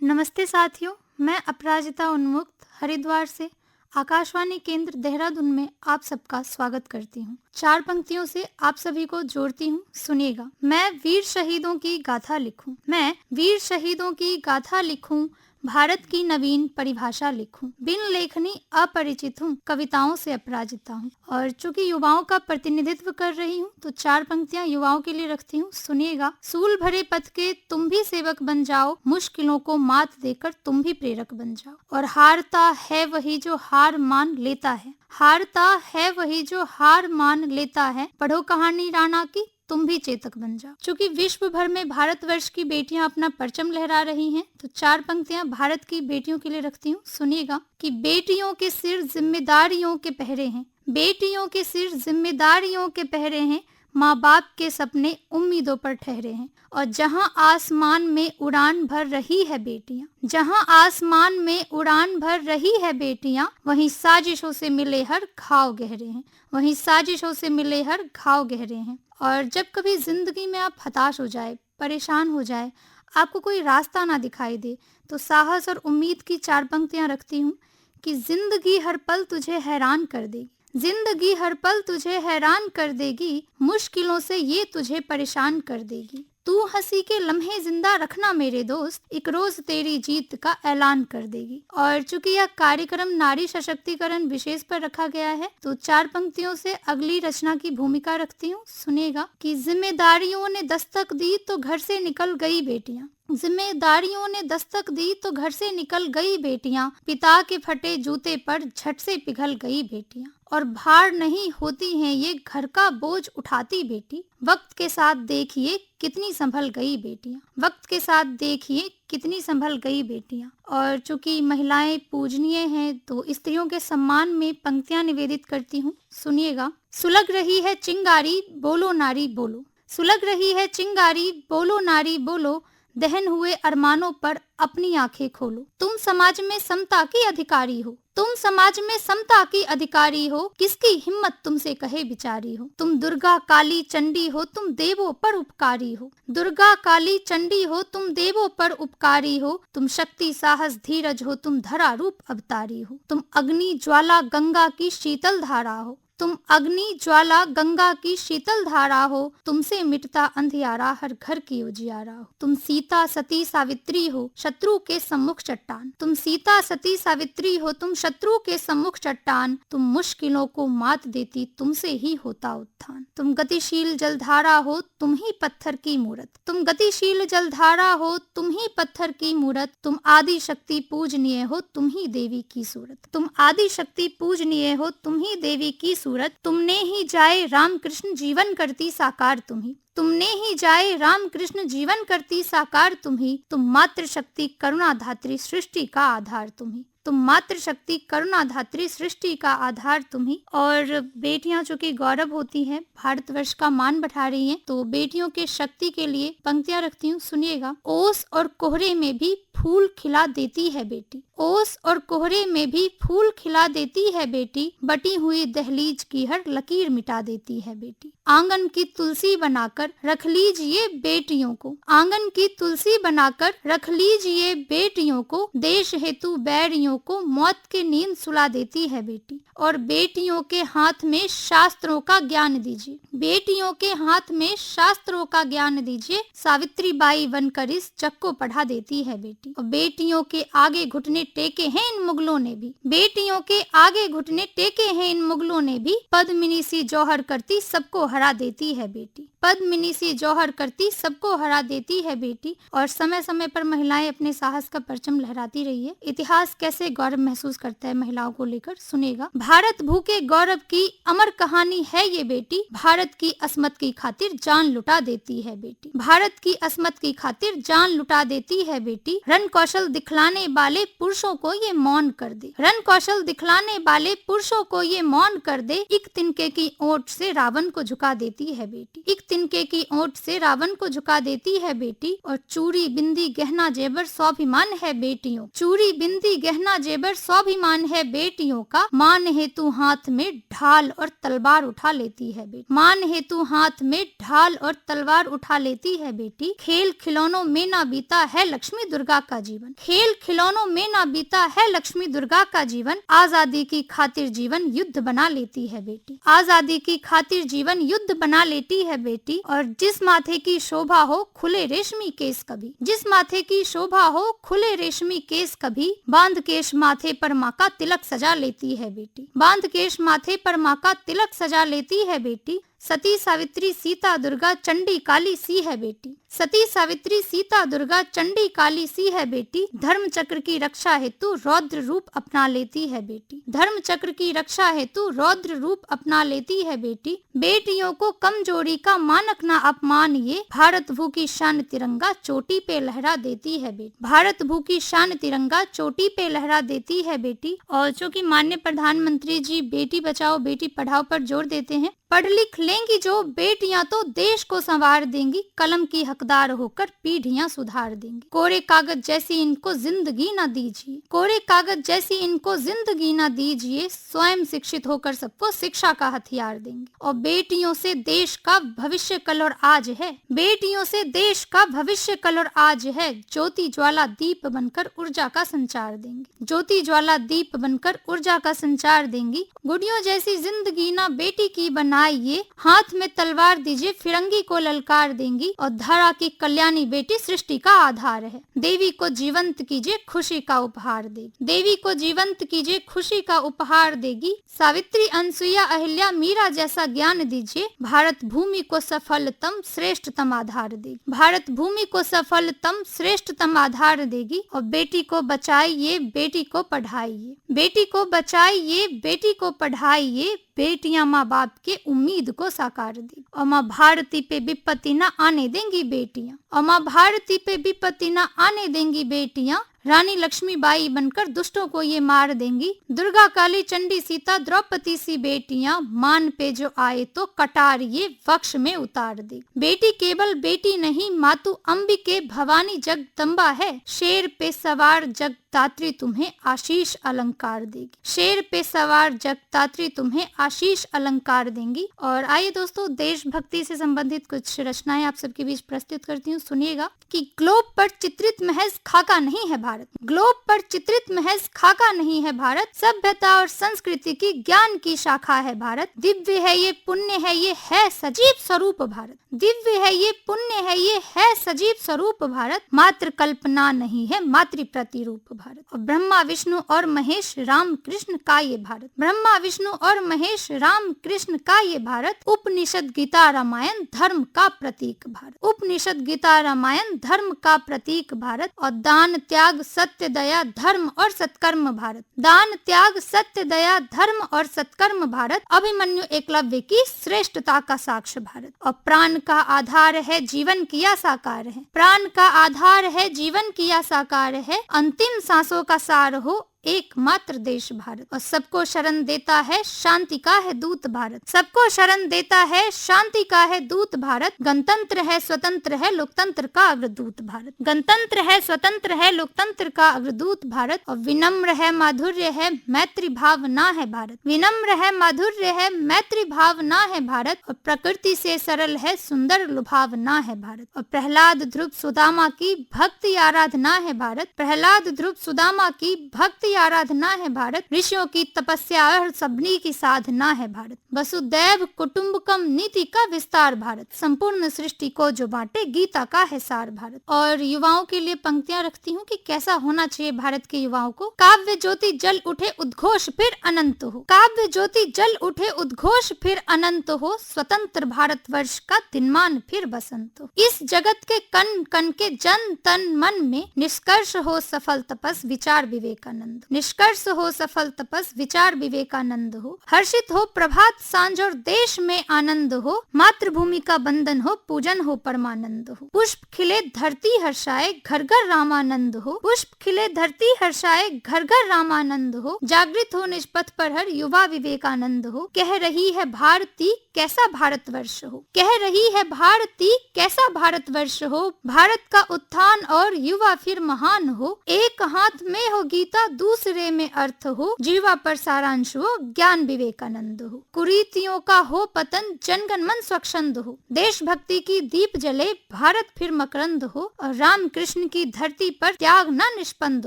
नमस्ते साथियों, मैं अपराजिता उन्मुक्त हरिद्वार से आकाशवाणी केंद्र देहरादून में आप सबका स्वागत करती हूँ। 4 पंक्तियों से आप सभी को जोड़ती हूँ, सुनिएगा। मैं वीर शहीदों की गाथा लिखूं, मैं वीर शहीदों की गाथा लिखूं, भारत की नवीन परिभाषा लिखूं, बिन लेखनी अपरिचित हूँ, कविताओं से अपराजिता हूँ। और चूंकि युवाओं का प्रतिनिधित्व कर रही हूँ तो 4 पंक्तियां युवाओं के लिए रखती हूँ, सुनिएगा। सूल भरे पथ के तुम भी सेवक बन जाओ, मुश्किलों को मात देकर तुम भी प्रेरक बन जाओ। और हारता है वही जो हार मान लेता है, हारता है वही जो हार मान लेता है, पढ़ो कहानी राणा की तुम भी चेतक बन जाओ। चूंकि विश्व भर में भारतवर्ष की बेटियां अपना परचम लहरा रही हैं, तो 4 पंक्तियां भारत की बेटियों के लिए रखती हूँ, सुनिएगा। कि बेटियों के सिर जिम्मेदारियों के पहरे हैं, बेटियों के सिर जिम्मेदारियों के पहरे हैं, माँ बाप के सपने उम्मीदों पर ठहरे हैं। और जहाँ आसमान में उड़ान भर रही है बेटियां, जहाँ आसमान में उड़ान भर रही है बेटियां, वहीं साजिशों से मिले हर घाव गहरे हैं, वहीं साजिशों से मिले हर घाव गहरे हैं। और जब कभी जिंदगी में आप हताश हो जाए, परेशान हो जाए, आपको कोई रास्ता ना दिखाई दे, तो साहस और उम्मीद की 4 पंक्तियां रखती हूँ। कि जिंदगी हर पल तुझे हैरान कर देगी, जिंदगी हर पल तुझे हैरान कर देगी, मुश्किलों से ये तुझे परेशान कर देगी। तू हंसी के लम्हे जिंदा रखना मेरे दोस्त, एक रोज तेरी जीत का ऐलान कर देगी। और चूंकि यह कार्यक्रम नारी सशक्तिकरण विशेष पर रखा गया है, तो 4 पंक्तियों से अगली रचना की भूमिका रखती हूँ, सुनेगा। कि जिम्मेदारियों ने दस्तक दी तो घर से निकल गई बेटियां, जिम्मेदारियों ने दस्तक दी तो घर से निकल गई बेटियां, पिता के फटे जूते पर झट से पिघल गई बेटियां। और भार नहीं होती हैं ये घर का बोझ उठाती बेटी, वक्त के साथ देखिए कितनी संभल गई बेटियां, वक्त के साथ देखिए कितनी संभल गई बेटियां। और चूंकि महिलाएं पूजनीय हैं, तो स्त्रियों के सम्मान में पंक्तियां निवेदित करती हूँ, सुनिएगा। सुलग रही है चिंगारी बोलो नारी बोलो, सुलग रही है चिंगारी बोलो नारी बोलो, दहन हुए अरमानों पर अपनी आंखें खोलो। तुम समाज में समता की अधिकारी हो, तुम समाज में समता की अधिकारी हो, किसकी हिम्मत तुमसे कहे बिचारी हो। तुम दुर्गा काली चंडी हो, तुम देवों पर उपकारी हो, दुर्गा काली चंडी हो, तुम देवों पर उपकारी हो। तुम शक्ति साहस धीरज हो, तुम धरा रूप अवतारी हो। तुम अग्नि ज्वाला गंगा की शीतल धारा हो, तुम अग्नि ज्वाला गंगा की शीतल धारा हो, तुमसे मिटता अंधियारा हर घर की उजियारा हो। तुम सीता सती सावित्री हो, शत्रु के सम्मुख चट्टान, तुम सीता सती सावित्री हो, तुम शत्रु के सम्मुख चट्टान। तुम मुश्किलों को मात देती तुमसे ही होता उत्थान। तुम गतिशील जलधारा हो, तुम ही पत्थर की मूरत, तुम गतिशील जलधारा हो, तुम ही पत्थर की मूरत। तुम आदि शक्ति पूजनीय हो, तुम ही देवी की सूरत, तुम आदि शक्ति पूजनीय हो, तुम ही देवी की सूरत। तुमने ही जाए राम कृष्ण जीवन करती साकार तुम ही, तुमने ही जाए राम कृष्ण जीवन करती साकार तुम ही। तुम मातृ शक्ति करुणा धात्री सृष्टि का आधार तुम ही, तुम मातृ शक्ति करुणा धात्री सृष्टि का आधार तुम ही। और बेटियां जो कि गौरव होती हैं, भारतवर्ष का मान बढ़ा रही हैं, तो बेटियों के शक्ति के लिए पंक्तियां रखती हूँ, सुनिएगा। ओस और कोहरे में भी फूल खिला देती है बेटी, ओस और कोहरे में भी फूल खिला देती है बेटी, बटी हुई दहलीज की हर लकीर मिटा देती है बेटी। आंगन की तुलसी बनाकर रख लीजिए बेटियों को, आंगन की तुलसी बनाकर रख लीजिए बेटियों को, देश हेतु बैरियों को मौत के नींद सुला देती है बेटी। और बेटियों के हाथ में शास्त्रों का ज्ञान दीजिए, बेटियों के हाथ में शास्त्रों का ज्ञान दीजिए, सावित्री बाई बनकर इस जग को पढ़ा देती है बेटी। और बेटियों के आगे घुटने टेके हैं इन मुगलों ने भी, बेटियों के आगे घुटने टेके हैं इन मुगलों ने भी, पद्मिनी सी जौहर करती सबको हरा देती है बेटी, पद्मिनी सी जौहर करती सबको हरा देती है बेटी। और समय समय पर महिलाएं अपने साहस का परचम लहराती रही है। इतिहास कैसे गौरव महसूस करता है महिलाओं को लेकर, सुनेगा। भारत भूखे गौरव की अमर कहानी है ये बेटी, भारत की अस्मत की खातिर जान लुटा देती है बेटी, भारत की अस्मत की खातिर जान लुटा देती है बेटी। रण कौशल दिखलाने वाले पुरुष पुरुषों को ये मौन कर दे, रण कौशल दिखलाने वाले पुरुषों को ये मौन कर दे। एक तिनके की ओट से रावण को झुका देती है बेटी, एक तिनके की ओट से रावण को झुका देती है बेटी। और चूड़ी बिंदी गहना जेबर स्वाभिमान है बेटियों, चूड़ी बिंदी गहना जेबर स्वाभिमान है बेटियों का। मान हेतु हाथ में ढाल और तलवार उठा लेती है बेटी, मान हेतु हाथ में ढाल और तलवार उठा लेती है बेटी। खेल खिलौनों में ना बीता है लक्ष्मी दुर्गा का जीवन, खेल खिलौनों में ना बीता है लक्ष्मी दुर्गा का जीवन। आजादी की खातिर जीवन युद्ध बना लेती है बेटी, आजादी की खातिर जीवन युद्ध बना लेती है बेटी। और जिस माथे की शोभा हो खुले रेशमी केस कभी, जिस माथे की शोभा हो खुले रेशमी केस कभी। बांध केश माथे पर माँ का तिलक सजा लेती है बेटी, बांध केश माथे पर माँ का तिलक सजा लेती है बेटी। सती सावित्री सीता दुर्गा चंडी काली सी है बेटी, सती सावित्री सीता दुर्गा चंडी काली सी है बेटी। धर्म चक्र की रक्षा हेतु रौद्र रूप अपना लेती है बेटी, धर्म चक्र की रक्षा हेतु रौद्र रूप अपना लेती है बेटी। बेटियों को कमजोरी का मानक ना अपमान ये, भारत भू की शान तिरंगा चोटी पे लहरा देती है बेटी, भारत भू की शान तिरंगा चोटी पे लहरा देती है बेटी। और जो कि माननीय प्रधानमंत्री जी बेटी बचाओ बेटी पढ़ाओ पर जोर देते हैं, पढ़ लिख लेंगी जो बेटियां तो देश को संवार देंगी, कलम की हकदार होकर पीढ़ियां सुधार देंगी। कोरे कागज जैसी इनको जिंदगी ना दीजिए, कोरे कागज जैसी इनको जिंदगी ना दीजिए। स्वयं शिक्षित होकर सबको शिक्षा का हथियार देंगे। और बेटियों से देश का भविष्य कल और आज है, बेटियों से देश का भविष्य कल और आज है। ज्योति ज्वाला दीप बनकर ऊर्जा का संचार देंगे, ज्योति ज्वाला दीप बनकर ऊर्जा का संचार देंगी। गुड़ियों जैसी जिंदगी ना बेटी की बनाइए, हाथ में तलवार दीजिए फिरंगी को ललकार देंगी। और धरा की कल्याणी बेटी सृष्टि का आधार है, देवी को जीवंत कीजिए खुशी का उपहार देगी, देवी को जीवंत कीजिए खुशी का उपहार देगी। सावित्री अनसुईया अहिल्या मीरा जैसा ज्ञान दीजिए, भारत भूमि को सफलतम श्रेष्ठतम आधार देगी, भारत भूमि को सफलतम श्रेष्ठतम आधार देगी। और बेटी को बचाइए बेटी को पढ़ाइए, बेटी को बचाइए बेटी को पढ़ाइए। बेटियां माँ बाप के उम्मीद को साकार देगी। और माँ भारती पे विपत्ति न आने देंगी बेटियां, और माँ भारती पे विपत्ति न आने देंगी बेटियां। रानी लक्ष्मीबाई बनकर दुष्टों को ये मार देंगी। दुर्गा काली चंडी सीता द्रौपदी सी बेटियां, मान पे जो आए तो कटार ये वक्ष में उतार दे। बेटी केवल बेटी नहीं मातु अंबिके भवानी जगदम्बा है, शेर पे सवार जगदात्री तुम्हें आशीष अलंकार देगी, शेर पे सवार जगदात्री तुम्हें आशीष अलंकार देंगी। और आइए दोस्तों देशभक्ति से संबंधित कुछ रचनाएं आप सबके बीच प्रस्तुत करती हूँ, सुनिएगा। कि ग्लोब पर चित्रित महज खाका नहीं है भारत, ग्लोब पर चित्रित महज खाका नहीं है भारत, सभ्यता और संस्कृति की ज्ञान की शाखा है भारत। दिव्य है ये पुण्य है ये है सजीव स्वरूप भारत, दिव्य है ये पुण्य है ये है सजीव स्वरूप भारत। मात्र कल्पना नहीं है मातृ प्रतिरूप भारत। और ब्रह्मा विष्णु और महेश राम कृष्ण का ये भारत, ब्रह्मा विष्णु और महेश राम कृष्ण का ये भारत। उपनिषद गीता रामायण धर्म का प्रतीक भारत, उपनिषद गीता रामायण धर्म का प्रतीक भारत। और दान त्याग सत्य दया धर्म और सत्कर्म भारत, दान त्याग सत्य दया धर्म और सत्कर्म भारत। अभिमन्यु एकलव्य की श्रेष्ठता का साक्ष्य भारत। और प्राण का आधार है जीवन किया साकार है, प्राण का आधार है जीवन किया साकार है। अंतिम सांसों का सार हो एकमात्र देश भारत। और सबको शरण देता है शांति का है दूत भारत, सबको शरण देता है शांति का है दूत भारत। गणतंत्र है स्वतंत्र है लोकतंत्र का अग्रदूत भारत, गणतंत्र है स्वतंत्र है लोकतंत्र का अग्रदूत भारत। और विनम्र है माधुर्य है मैत्री भावना है भारत, विनम्र है माधुर्य है मैत्री भावना है भारत। और प्रकृति से सरल है सुंदर लुभावना है भारत। और प्रहलाद ध्रुव सुदामा की भक्ति आराधना है भारत, प्रहलाद ध्रुव सुदामा की भक्ति आराधना है भारत। ऋषियों की तपस्या और सबनी की साधना है भारत। वसुदैव कुटुंबकम नीति का विस्तार भारत, संपूर्ण सृष्टि को जो बांटे गीता का है सार भारत। और युवाओं के लिए पंक्तियां रखती हूँ कि कैसा होना चाहिए भारत के युवाओं को। काव्य ज्योति जल उठे उद्घोष फिर अनंत हो, काव्य ज्योति जल उठे उद्घोष फिर अनंत हो। स्वतंत्र भारत वर्ष का दिनमान फिर बसंत हो। इस जगत के कण कण के जन तन मन में निष्कर्ष हो सफल तपस विचार विवेकानंद। निष्कर्ष हो सफल तपस विचार विवेकानंद हो। हर्षित हो प्रभात सांझ और देश में आनंद हो, मातृभूमि का बंधन हो पूजन हो परमानंद हो। पुष्प खिले धरती हर्षाए घर घर रामानंद हो, पुष्प खिले धरती हर्षाए घर घर रामानंद हो। जागृत हो निज पथ पर हर युवा विवेकानंद हो। कह रही है भारती कैसा भारतवर्ष हो, कह रही है भारती कैसा भारतवर्ष हो। भारत का उत्थान और युवा फिर महान हो, एक हाथ में हो गीता दूसरे में अर्थ हो। जीवा पर सारांश हो ज्ञान विवेकानंद हो। कुरीतियों का हो पतन जनगण मन स्वच्छंद हो, देशभक्ति की दीप जले भारत फिर मकरंद हो। और राम कृष्ण की धरती पर त्याग न निष्पन्द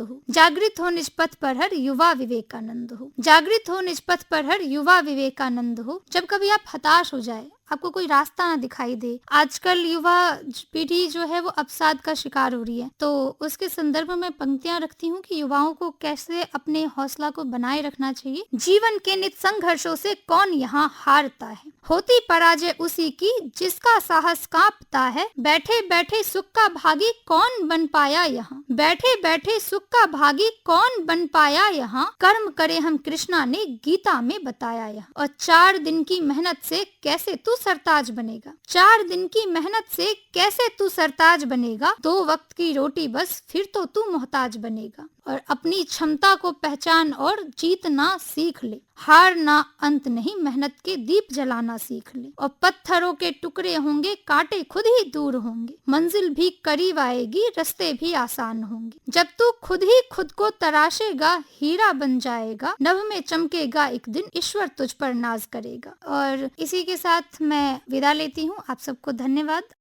हो। जागृत हो निज पथ पर हर युवा विवेकानंद हो, जागृत हो निज पथ पर हर युवा विवेकानंद हो। जब कभी आप हताश हो जाए, आपको कोई रास्ता ना दिखाई दे, आजकल युवा पीढ़ी जो है वो अवसाद का शिकार हो रही है, तो उसके संदर्भ में पंक्तियां रखती हूँ कि युवाओं को कैसे अपने हौसला को बनाए रखना चाहिए। जीवन के नित संघर्षों से कौन यहाँ हारता है, होती पराजय उसी की जिसका साहस कांपता है। बैठे बैठे सुख का भागी कौन बन पाया यहाँ, बैठे बैठे सुख का भागी कौन बन पाया यहाँ। कर्म करे हम कृष्णा ने गीता में बताया यहाँ। और 4 दिन की मेहनत से कैसे तू सरताज बनेगा, 4 दिन की मेहनत से कैसे तू सरताज बनेगा। 2 वक्त की रोटी बस फिर तो तू मोहताज बनेगा। और अपनी क्षमता को पहचान और जीतना सीख ले, हारना अंत नहीं मेहनत के दीप जलाना सीख ले। और पत्थरों के टुकड़े होंगे कांटे खुद ही दूर होंगे, मंजिल भी करीब आएगी रास्ते भी आसान होंगे। जब तू खुद ही खुद को तराशेगा हीरा बन जाएगा, नभ में चमकेगा एक दिन ईश्वर तुझ पर नाज करेगा। और इसी के साथ मैं विदा लेती हूँ। आप सबको धन्यवाद।